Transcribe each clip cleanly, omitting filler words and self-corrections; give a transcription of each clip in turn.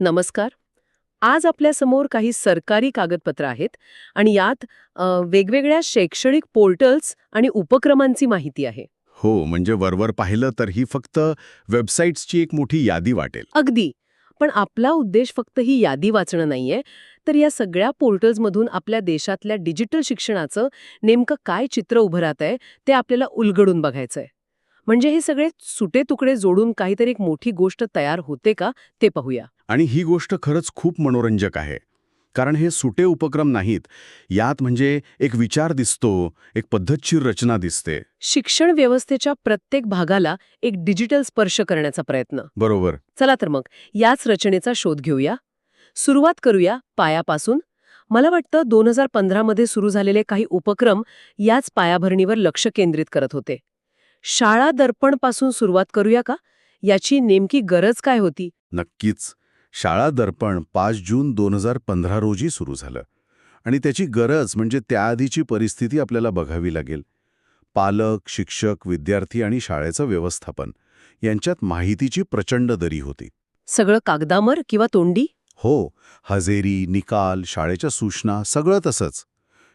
नमस्कार. आज आपल्यासमोर काही सरकारी कागदपत्र आहेत आणि यात वेगवेगळ्या शैक्षणिक पोर्टल्स आणि उपक्रमांची माहिती आहे. हो, म्हणजे वरवर पाहिलं तर ही फक्त वेबसाईट्सची एक मोठी यादी वाटेल. अगदी. पण आपला उद्देश फक्त ही यादी वाचणं नाहीये, तर या सगळ्या पोर्टल्समधून आपल्या देशातल्या डिजिटल शिक्षणाचं नेमकं काय चित्र उभं राहतंय ते आपल्याला उलगडून बघायचंय. म्हणजे हे सगळे सुटे तुकडे जोडून काहीतरी एक मोठी गोष्ट तयार होते का ते पाहूया. आणि ही गोष्ट खरंच खूप मनोरंजक आहे. कारण हे सुटे उपक्रम नाहीत. यात म्हणजे एक विचार दिसतो, एक पद्धतशीर रचना दिसते. शिक्षण व्यवस्थेच्या प्रत्येक भागाला एक डिजिटल स्पर्श करण्याचा प्रयत्न. बरोबर. चला तर मग याच रचनेचा शोध घेऊया. सुरुवात करूया पायापासून. मला वाटतं 2015 मध्ये सुरू झालेले काही उपक्रम याच पायाभरणीवर लक्ष केंद्रित करत होते. शाळा दर्पण पासून सुरुवात करूया का? याची नेमकी गरज काय होती? नक्कीच. शाळा दर्पण 5 जून 2015 रोजी सुरू झालं. आणि त्याची गरज म्हणजे त्याआधीची परिस्थिती आपल्याला बघावी लागेल. पालक, शिक्षक, विद्यार्थी आणि शाळेचं व्यवस्थापन यांच्यात माहितीची प्रचंड दरी होती. सगळं कागदावर किंवा तोंडी? हो, हजेरी, निकाल, शाळेच्या सूचना सगळं तसंच.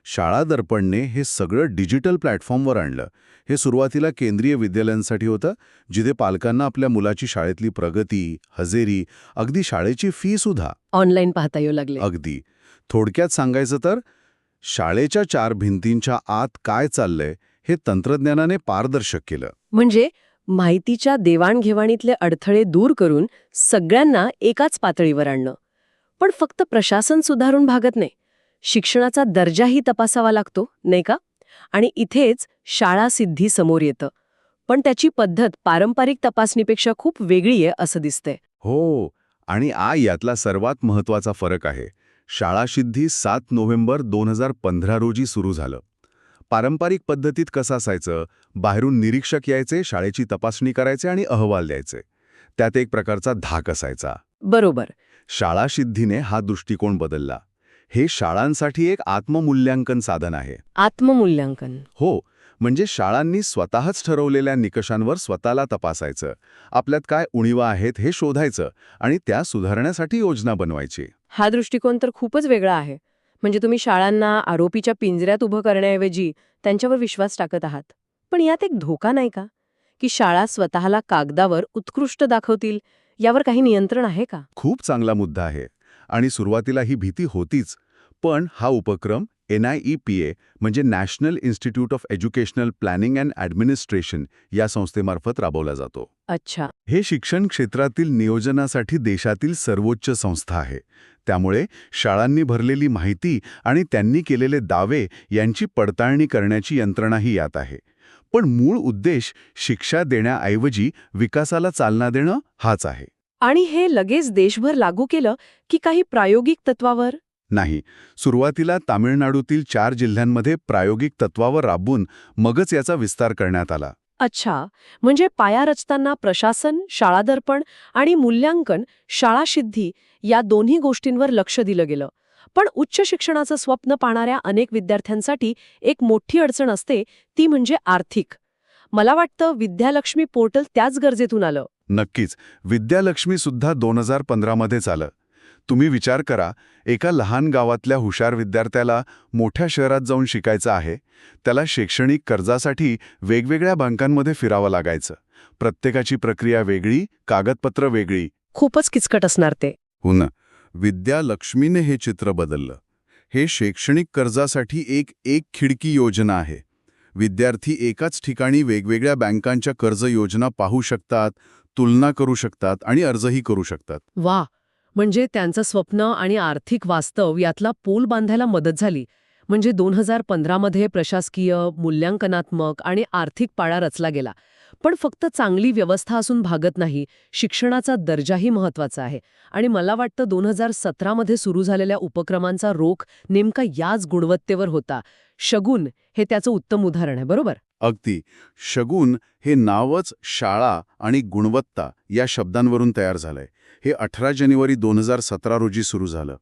शाळा दर्पणने हे सगळं डिजिटल प्लॅटफॉर्मवर आणलं. हे सुरुवातीला केंद्रीय विद्यालयांसाठी होतं, जिथे पालकांना आपल्या मुलाची शाळेतली प्रगती, हजेरी, अगदी शाळेची फी सुद्धा ऑनलाईन पाहता येऊ लागले. अगदी. थोडक्यात सांगायचं तर शाळेच्या 4 भिंतींच्या आत काय चाललंय हे तंत्रज्ञानाने पारदर्शक केलं. म्हणजे माहितीच्या देवाणघेवाणीतले अडथळे दूर करून सगळ्यांना एकाच पातळीवर आणणं. पण फक्त प्रशासन सुधारून भागत नाही, शिक्षणाचा दर्जाही तपासावा लागतो, नाही का? आणि इथेच शाळा सिद्धी समोर येतं. पण त्याची पद्धत पारंपरिक तपासणीपेक्षा खूप वेगळी आहे असं दिसतंय. हो, आणि यातला सर्वात महत्वाचा फरक आहे. शाळा सिद्धी 7 नोव्हेंबर 2015 रोजी सुरू झालं. पारंपरिक पद्धतीत कसं असायचं, बाहेरून निरीक्षक यायचे, शाळेची तपासणी करायचे आणि अहवाल द्यायचे. त्यात एक प्रकारचा धाक असायचा. बरोबर. शाळा सिद्धीने हा दृष्टिकोन बदलला. हे शाळांसाठी एक आत्ममूल्यांकन साधन आहे. आत्ममूल्यांकन. हो, म्हणजे शाळांनी स्वतःच ठरवलेल्या निकषांवर स्वतःला तपासायचं, आपल्यात काय उणिवा आहेत हे शोधायचं आणि त्या सुधारण्यासाठी योजना बनवायची. हा दृष्टिकोन तर खूपच वेगळा आहे. म्हणजे तुम्ही शाळांना आरोपीच्या पिंजऱ्यात उभं करण्याऐवजी त्यांच्यावर विश्वास टाकत आहात. पण यात एक धोका नाही का, की शाळा स्वतःला कागदावर उत्कृष्ट दाखवतील यावर काही नियंत्रण आहे का? खूप चांगला मुद्दा आहे. आणि सुरुवातीला ही भीती होतीच. पण हा उपक्रम NIEPA म्हणजे national institute of educational planning and administration या संस्थेमार्फत राबवला जातो. अच्छा. हे शिक्षण क्षेत्रातील नियोजनासाठी देशातील सर्वोच्च संस्था आहे. त्यामुळे शाळांनी भरलेली माहिती आणि त्यांनी केलेले दावे यांची पडताळणी करण्याची यंत्रणाही यात आहे. पण मूळ उद्देश शिक्षा देण्याऐवजी विकासाला चालना देणं हाच आहे. आणि हे लगेच देशभर लागू केलं की काही प्रायोगिक तत्वावर? नाही, सुरुवातीला तामिळनाडूतील 4 जिल्ह्यांमध्ये प्रायोगिक तत्वावर राबवून मगच याचा विस्तार करण्यात आला. अच्छा. म्हणजे पाया रचताना प्रशासन, शाळा दर्पण आणि मूल्यांकन, शाळा सिद्धी या दोन्ही गोष्टींवर लक्ष दिलं गेलं. पण उच्च शिक्षणाचं स्वप्न पाहणाऱ्या अनेक विद्यार्थ्यांसाठी एक मोठी अडचण असते, ती म्हणजे आर्थिक. मला वाटतं विद्यालक्ष्मी पोर्टल त्याच गरजेतून आलं. नक्कीच. विद्यालक्ष्मी सुद्धा 2015 मध्येच आलं. तुम्ही विचार करा, एका लहान गावातल्या हुशार विद्यार्थ्याला मोठ्या शहरात जाऊन शिकायचं आहे. त्याला शैक्षणिक कर्जासाठी वेगवेगळ्या बँकांमध्ये फिरावं लागायचं. प्रत्येकाची प्रक्रिया वेगळी, कागदपत्र वेगळी. खूपच किचकट असणार ते. हो ना. विद्यालक्ष्मीने हे चित्र बदललं. हे शैक्षणिक कर्जासाठी एक खिडकी योजना आहे. विद्यार्थी एकाच ठिकाणी वेगवेगळ्या बँकांच्या कर्ज योजना पाहू शकतात, तुलना करू शकतात आणि अर्जही करू शकतात. वा. म्हणजे त्यांचं स्वप्न आणि आर्थिक वास्तव यातला पूल बांधायला मदत झाली. म्हणजे 2015 मध्ये प्रशासकीय, मूल्यांकनात्मक आणि आर्थिक पाया रचला गेला. पण फक्त चांगली व्यवस्था असून भागत नाही, शिक्षणाचा दर्जाही महत्वाचा आहे. आणि मला वाटतं 2017 मध्ये सुरू झालेल्या उपक्रमांचा रोख नेमका याच गुणवत्तेवर होता. शगुन हे त्याचं उत्तम उदाहरण आहे, बरोबर? अगदी. शगुन हे नावच शाळा आणि गुणवत्ता या शब्दांवरून तयार झालंय. हे 18 जानेवारी 2017 रोजी सुरू झालं.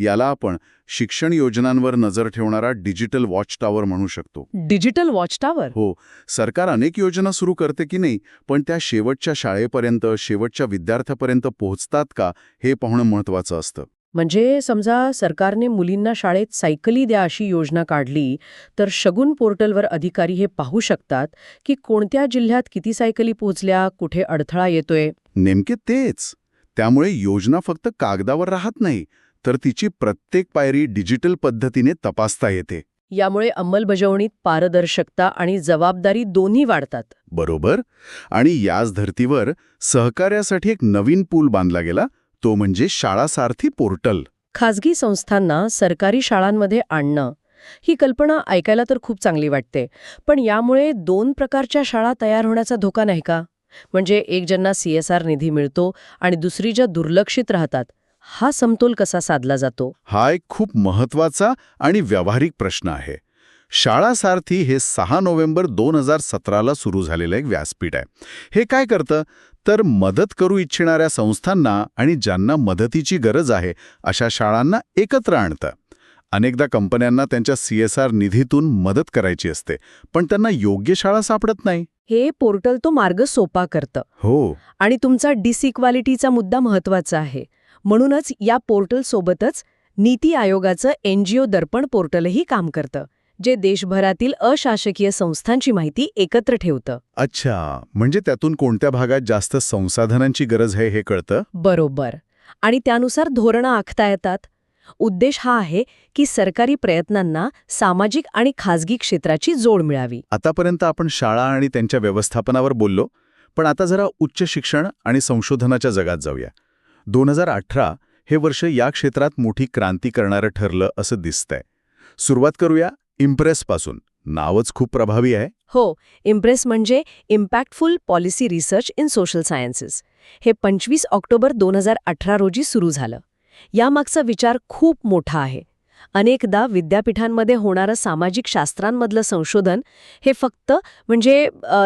याला आपण शिक्षण योजनांवर नजर ठेवणारा डिजिटल वॉच टॉवर म्हणू शकतो. Digital watch tower? हो, सरकार अनेक योजना सुरू करते की नाही, पण त्या शेवटच्या शाळेपर्यंत, शेवटच्या विद्यार्थ्यापर्यंत पोहोचतात का, हे पाहणं महत्त्वाचं असतं. म्हणजे समजा सरकारने मुलींना शाळेत सायकली द्या अशी योजना काढली, तर शगुन पोर्टलवर अधिकारी हे पाहू शकतात की कोणत्या जिल्ह्यात किती सायकली पोहोचल्या, कुठे अडथळा येतोय. नेमके तेच. त्यामुळे योजना फक्त कागदावर राहत नाही, तर तिची प्रत्येक पायरी डिजिटल पद्धतीने तपासता येते. यामुळे अंमलबजावणीत पारदर्शकता आणि जबाबदारी दोन्ही वाढतात. बरोबर. आणि याच धर्तीवर सहकार्यासाठी एक नवीन पूल बांधला गेला, तो म्हणजे शाळा सारथी पोर्टल. खाजगी संस्थांना सरकारी शाळांमध्ये आणणं, ही कल्पना ऐकायला तर खूप चांगली वाटते. पण यामुळे दोन प्रकारच्या शाळा तयार होण्याचा धोका नाही का? म्हणजे एक ज्यांना CSR निधी मिळतो आणि दुसरी ज्या दुर्लक्षित राहतात, हा समतोल कसा साधला जातो? हा एक खूप महत्वाचा आणि व्यावहारिक प्रश्न आहे. शाळा सारथी हे 6 नोव्हेंबर 2017ला सुरू झालेलं एक व्यासपीठ आहे. हे काय करतं, तर मदत करू इच्छिणाऱ्या संस्थांना आणि ज्यांना मदतीची गरज आहे अशा शाळांना एकत्र आणतं. अनेकदा कंपन्यांना त्यांच्या CSR निधीतून मदत करायची असते, पण त्यांना योग्य शाळा सापडत नाही. हे पोर्टल तो मार्ग सोपा करतं. हो. आणि तुमचा डिसइक्वालिटीचा मुद्दा महत्वाचा आहे. म्हणूनच या पोर्टलसोबतच नीती आयोगाचं NGO दर्पण पोर्टलही काम करतं, जे देशभरातील अशासकीय संस्थांची माहिती एकत्र ठेवतं. अच्छा, म्हणजे त्यातून कोणत्या भागात जास्त संसाधनांची गरज आहे हे कळतं? बरोबर. आणि त्यानुसार धोरणं आखता येतात. उद्देश हा आहे की सरकारी प्रयत्नांना सामाजिक आणि खाजगी क्षेत्राची जोड मिळावी. आतापर्यंत आपण शाळा आणि त्यांच्या व्यवस्थापनावर बोललो, पण आता जरा उच्च शिक्षण आणि संशोधनाच्या जगात जाऊया. 2018 हे वर्ष या क्षेत्रात मोठी क्रांती करणारं ठरलं असं दिसतंय. सुरुवात करूया इम्प्रेसपासून. नावच खूप प्रभावी आहे. हो, इम्प्रेस म्हणजे impactful policy research in social sciences. हे 25 ऑक्टोबर 2018 रोजी सुरू झालं. यामागचा विचार खूप मोठा आहे. अनेकदा विद्यापीठांमध्ये होणारं सामाजिक शास्त्रांमधलं संशोधन हे फक्त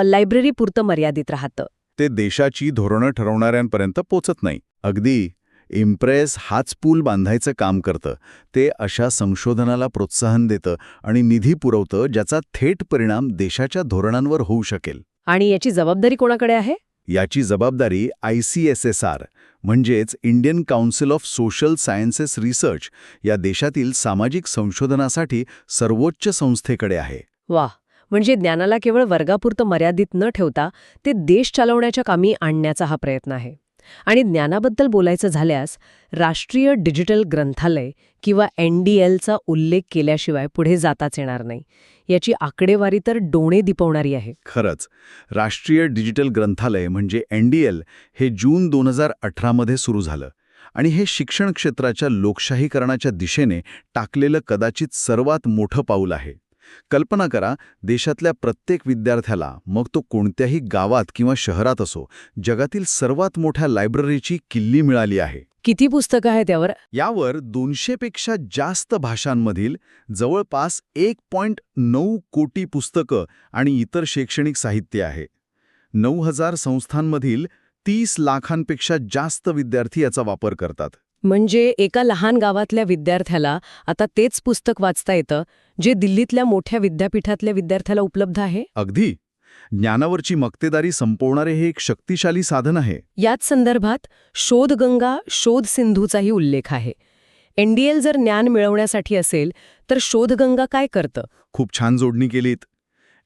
लायब्ररीपुरतं मर्यादित राहतं. ते देशाची धोरणं ठरवणाऱ्यांपर्यंत पोचत नाही. अगदी इम्प्रेस हाच पूल बांधायचं काम करतं. ते अशा संशोधनाला प्रोत्साहन देतं आणि निधी पुरवतं ज्याचा थेट परिणाम देशाच्या धोरणांवर होऊ शकेल. आणि याची जबाबदारी कोणाकडे आहे? याची जबाबदारी ICSSR म्हणजेच Indian council of social sciences research या देशातील सामाजिक संशोधनासाठी सर्वोच्च संस्थेकडे आहे. वाह, म्हणजे ज्ञानाला केवळ वर्गापुरतं मर्यादित न ठेवता ते देश चालवण्याच्या कामी आणण्याचा हा प्रयत्न आहे. आणि ज्ञानाबद्दल बोलायचं झाल्यास राष्ट्रीय डिजिटल ग्रंथालय किंवा NDLचा उल्लेख केल्याशिवाय पुढे जाताच येणार नाही. याची आकडेवारी तर डोळे दिपवणारी आहे. खरंच, राष्ट्रीय डिजिटल ग्रंथालय म्हणजे NDL हे जून 2018 मध्ये सुरू झालं आणि हे शिक्षण क्षेत्राच्या लोकशाहीकरणाच्या दिशेने टाकलेलं कदाचित सर्वात मोठं पाऊल आहे. कल्पना करा, देशातल्या प्रत्येक विद्यार्थ्याला, मग तो कोणत्याही गावात किंवा शहरात असो, जगातील सर्वात मोठ्या लायब्ररीची किल्ली मिळाली आहे. किती पुस्तकं आहेत यावर? यावर 200 पेक्षा जास्त भाषांमधील जवळपास 1.9 कोटी पुस्तकं आणि इतर शैक्षणिक साहित्य आहे. 9,000 संस्थांमधील 30 लाखांपेक्षा जास्त विद्यार्थी याचा वापर करतात. म्हणजे एका लहान गावातल्या विद्यार्थ्याला आता तेच पुस्तक वाचता येतं जे दिल्लीतल्या मोठ्या विद्यापीठातल्या विद्यार्थ्याला उपलब्ध आहे. अगदी. ज्ञानावरची मक्तेदारी संपवणारे हे एक शक्तिशाली साधन आहे. याच संदर्भात शोधगंगा, शोध सिंधूचाही उल्लेख आहे. NDL जर ज्ञान मिळवण्यासाठी असेल तर शोधगंगा काय करतं? खूप छान जोडणी केलीत.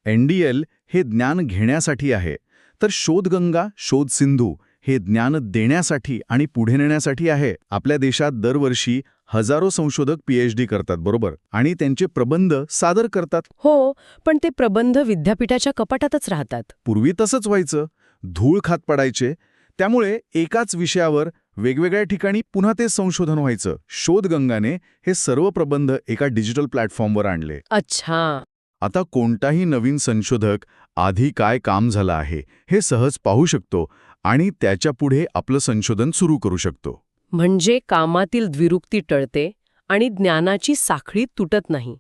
NDL हे ज्ञान घेण्यासाठी आहे, तर शोधगंगा, शोध सिंधू हे ज्ञान देण्यासाठी आणि पुढे नेण्यासाठी आहे. आपल्या देशात दरवर्षी हजारो संशोधक PhD करतात, बरोबर, आणि त्यांचे प्रबंध सादर करतात. हो, पण ते प्रबंध विद्यापीठाच्या कपाटातच राहतात. पूर्वी तसंच व्हायचं, धूळ खात पडायचे. त्यामुळे एकाच विषयावर वेगवेगळ्या ठिकाणी पुन्हा तेच संशोधन व्हायचं. शोधगंगाने हे सर्व प्रबंध एका डिजिटल प्लॅटफॉर्मवर आणले. अच्छा. आता कोणताही नवीन संशोधक आधी काय काम झालं आहे हे सहज पाहू शकतो आणि त्याच्या पुढे आपलं संशोधन सुरू करू शकतो. म्हणजे कामातील द्विरुक्ती टळते आणि ज्ञानाची साखळी तुटत नाही.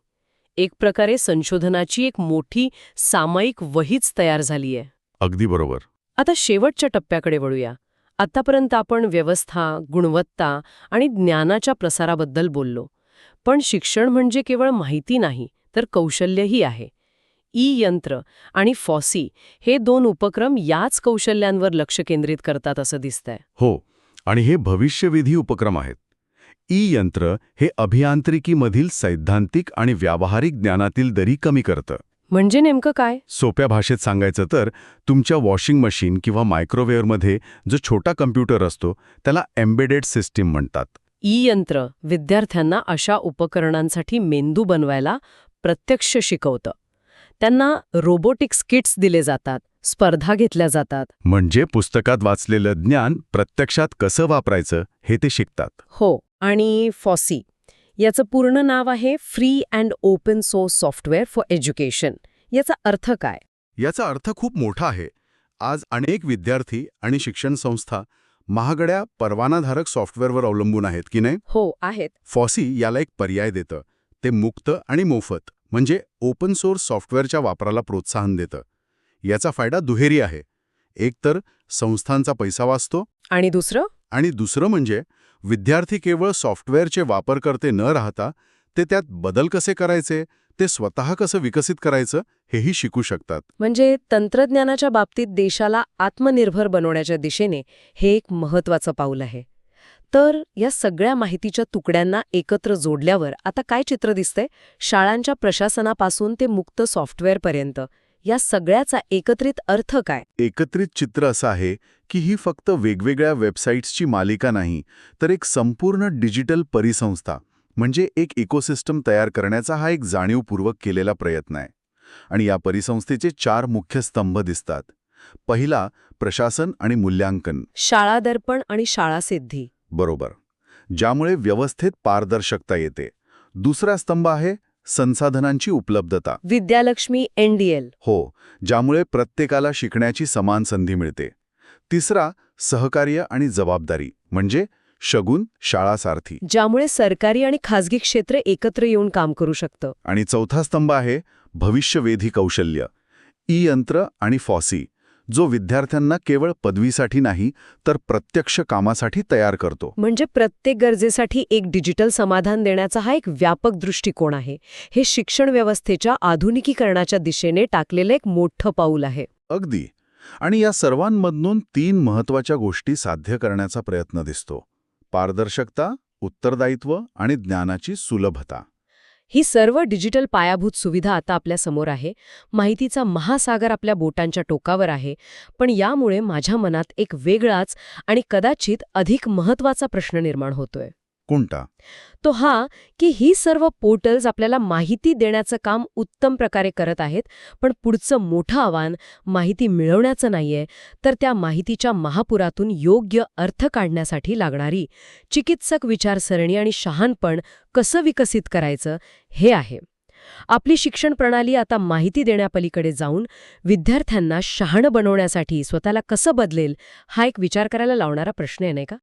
एक प्रकारे संशोधनाची एक मोठी सामायिक वहीच तयार झालीय. अगदी बरोबर. आता शेवटच्या टप्प्याकडे वळूया. आतापर्यंत आपण व्यवस्था, गुणवत्ता आणि ज्ञानाच्या प्रसाराबद्दल बोललो. पण शिक्षण म्हणजे केवळ माहिती नाही, तर कौशल्यही आहे. ई-यंत्र आणि फॉसी हे 2 उपक्रम याच कौशल्यांवर लक्ष केंद्रित करतात असं दिसतंय. हो, आणि हे भविष्यविधी उपक्रम आहेत. ई-यंत्र हे अभियांत्रिकीमधील सैद्धांतिक आणि व्यावहारिक ज्ञानातील दरी कमी करतं. म्हणजे नेमकं काय? सोप्या भाषेत सांगायचं तर तुमच्या वॉशिंग मशीन किंवा मायक्रोवेव्हमध्ये जो छोटा कम्प्युटर असतो त्याला एम्बेडेड सिस्टीम म्हणतात. ई-यंत्र विद्यार्थ्यांना अशा उपकरणांसाठी मेंदू बनवायला प्रत्यक्ष शिकवतं. त्यांना रोबोटिक्स किट्स दिले जातात, स्पर्धा घेतल्या जातात. म्हणजे पुस्तकात वाचलेलं ज्ञान प्रत्यक्षात कसं वापरायचं हे ते शिकतात. हो, आणि फॉसी याचं पूर्ण नाव आहे free and open source software for education. याचा अर्थ काय? याचा अर्थ खूप मोठा आहे. आज अनेक विद्यार्थी आणि शिक्षण संस्था महागड्या परवानाधारक सॉफ्टवेअरवर अवलंबून आहेत की नाही? हो, आहेत. फॉसी याला एक पर्याय देतं. ते मुक्त आणि मोफत म्हणजे ओपन सोर्स सॉफ्टवेअरच्या वापराला प्रोत्साहन देतं. याचा फायदा दुहेरी आहे. एक तर संस्थांचा पैसा वाचतो आणि दुसरं म्हणजे विद्यार्थी केवळ सॉफ्टवेअरचे वापरकर्ते न राहता ते त्यात बदल कसे करायचे, ते स्वतः कसं विकसित करायचं हेही शिकू शकतात. म्हणजे तंत्रज्ञानाच्या बाबतीत देशाला आत्मनिर्भर बनवण्याच्या दिशेने हे एक महत्वाचं पाऊल आहे. तर या सगळ्या माहितीच्या तुकड्यांना एकत्र जोडल्यावर आता काय चित्र दिसतंय? शाळांच्या प्रशासनापासून ते मुक्त सॉफ्टवेअरपर्यंत या सगळ्याचा एकत्रित अर्थ काय? एकत्रित चित्र असं आहे की ही फक्त वेगवेगळ्या वेबसाईट्सची मालिका नाही, तर एक संपूर्ण डिजिटल परिसंस्था म्हणजे एक इकोसिस्टम तयार करण्याचा हा एक जाणीवपूर्वक केलेला प्रयत्न आहे. आणि या परिसंस्थेचे 4 मुख्य स्तंभ दिसतात. पहिला, प्रशासन आणि मूल्यांकन. शाळा दर्पण आणि शाळा सिद्धी. बरोबर, ज्यामुळे व्यवस्थेत पारदर्शकता येते. दुसरा स्तंभ आहे संसाधनांची उपलब्धता. विद्यालक्ष्मी NDL. हो, ज्यामुळे प्रत्येकाला शिकण्याची समान संधी मिळते. तिसरा, सहकार्य आणि जबाबदारी म्हणजे शगुन शाळासारथी. ज्यामुळे सरकारी आणि खासगी क्षेत्र एकत्र येऊन काम करू शकतं. आणि चौथा स्तंभ आहे भविष्यवेधी कौशल्य. ई-यंत्र आणि फॉसी, जो विद्यार्थ्यांना केवळ पदवीसाठी नाही तर प्रत्यक्ष कामासाठी तयार करतो. म्हणजे प्रत्येक गरजेसाठी एक डिजिटल समाधान देण्याचा हा एक व्यापक दृष्टिकोन आहे. हे शिक्षण व्यवस्थेच्या आधुनिकीकरणाच्या दिशेने टाकलेलं एक मोठं पाऊल आहे. अगदी. आणि या सर्वांमधून 3 महत्त्वाच्या गोष्टी साध्य करण्याचा प्रयत्न दिसतो: पारदर्शकता, उत्तरदायित्व आणि ज्ञानाची सुलभता. ही सर्व डिजिटल पायाभूत सुविधा आता आपल्या समोर आहे. माहितीचा महासागर आपल्या बोटांच्या टोकावर आहे. पण यामुळे माझ्या मनात एक वेगळाच आणि कदाचित अधिक महत्त्वाचा प्रश्न निर्माण होतोय. कोणता? तो हा की ही सर्व पोर्टल्स आपल्याला माहिती देण्याचं काम उत्तम प्रकारे करत आहेत, पण पुढचं मोठं आव्हान माहिती मिळवण्याचं नाहीये, तर त्या माहितीच्या महापुरातून योग्य अर्थ काढण्यासाठी लागणारी चिकित्सक विचारसरणी आणि शहाणपण कसं विकसित करायचं हे आहे. आपली शिक्षण प्रणाली आता माहिती देण्यापलीकडे जाऊन विद्यार्थ्यांना शहाणं बनवण्यासाठी स्वतःला कसं बदलेल, हा एक विचार करायला लावणारा प्रश्न आहे, नाही का?